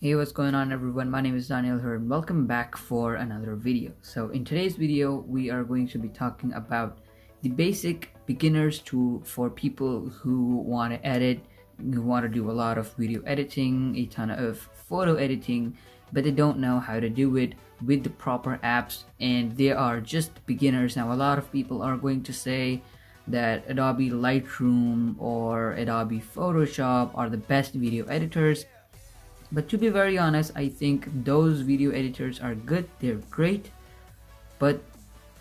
Hey, what's going on everyone? My name is Daniel here and welcome back for another video. So in today's video, we are going to be talking about the basic beginner's tool for people who want to edit, who want to do a lot of video editing, a ton of photo editing, but they don't know how to do it with the proper apps and they are just beginners. Now, a lot of people are going to say that Adobe Lightroom or Adobe Photoshop are the best video editors. But to be very honest, I think those video editors are good, they're great, but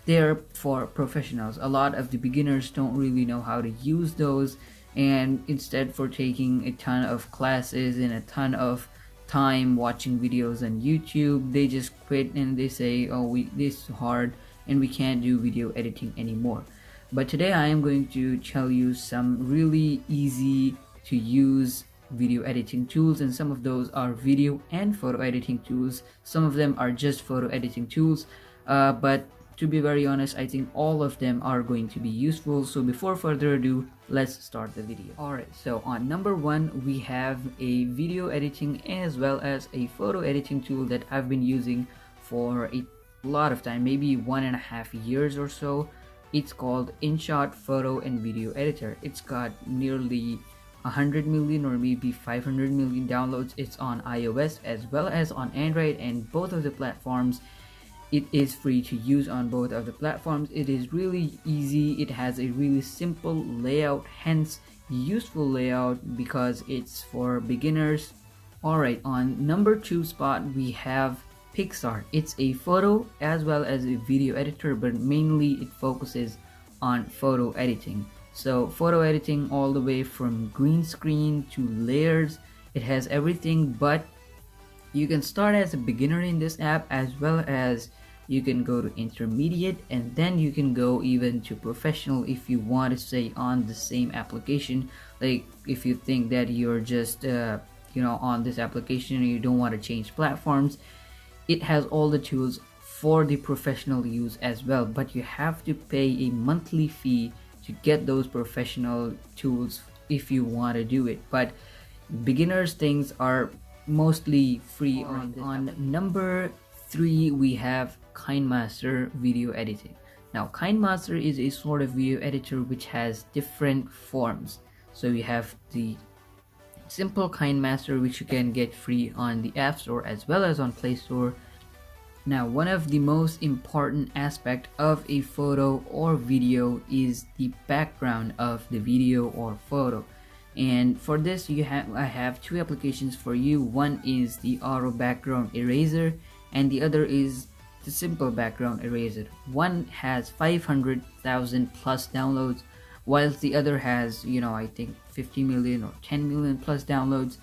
they're for professionals. A lot of the beginners don't really know how to use those, and instead for taking a ton of classes and a ton of time watching videos on YouTube, they just quit and they say, oh, this is hard and we can't do video editing anymore. But today I am going to tell you some really easy to use video editing tools, and some of those are video and photo editing tools. Some of them are just photo editing tools, but to be very honest, I think all of them are going to be useful. So before further ado, let's start the video. Alright, so on number one, we have a video editing as well as a photo editing tool that I've been using for a lot of time, maybe 1.5 years or so. It's called InShot Photo and Video Editor. It's got nearly 100 million or maybe 500 million downloads. It's on iOS as well as on Android, and both of the platforms, it is free to use on both of the platforms. It is really easy. It has a really simple layout, hence useful layout because it's for beginners. Alright, on number two spot we have PicsArt. It's a photo as well as a video editor, but mainly it focuses on photo editing. So photo editing all the way from green screen to layers, it has everything. But you can start as a beginner in this app, as well as you can go to intermediate, and then you can go even to professional if you want to stay on the same application. Like if you think that you're just on this application and you don't want to change platforms, it has all the tools for the professional use as well, but you have to pay a monthly fee to get those professional tools if you want to do it. But beginners things are mostly free. On number three we have KineMaster video editing. Now KineMaster is a sort of video editor which has different forms. So you have the simple KineMaster, which you can get free on the App Store as well as on Play Store. Now, one of the most important aspect of a photo or video is the background of the video or photo. And for this I have two applications for you. One is the auto background eraser and the other is the simple background eraser. One has 500,000 plus downloads, whilst the other has, I think 50 million or 10 million plus downloads.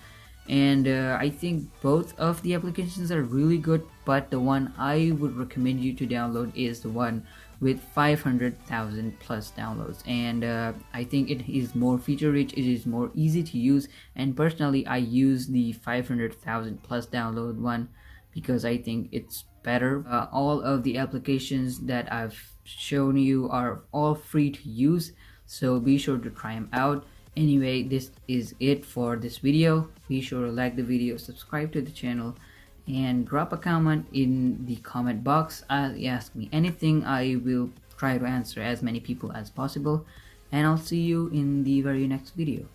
And I think both of the applications are really good, but the one I would recommend you to download is the one with 500,000 plus downloads. And I think it is more feature rich, it is more easy to use, and personally I use the 500,000 plus download one because I think it's better. All of the applications that I've shown you are all free to use, so be sure to try them out. Anyway, this is it for this video. Be sure to like the video, subscribe to the channel, and drop a comment in the comment box. Ask me anything, I will try to answer as many people as possible, and I'll see you in the very next video.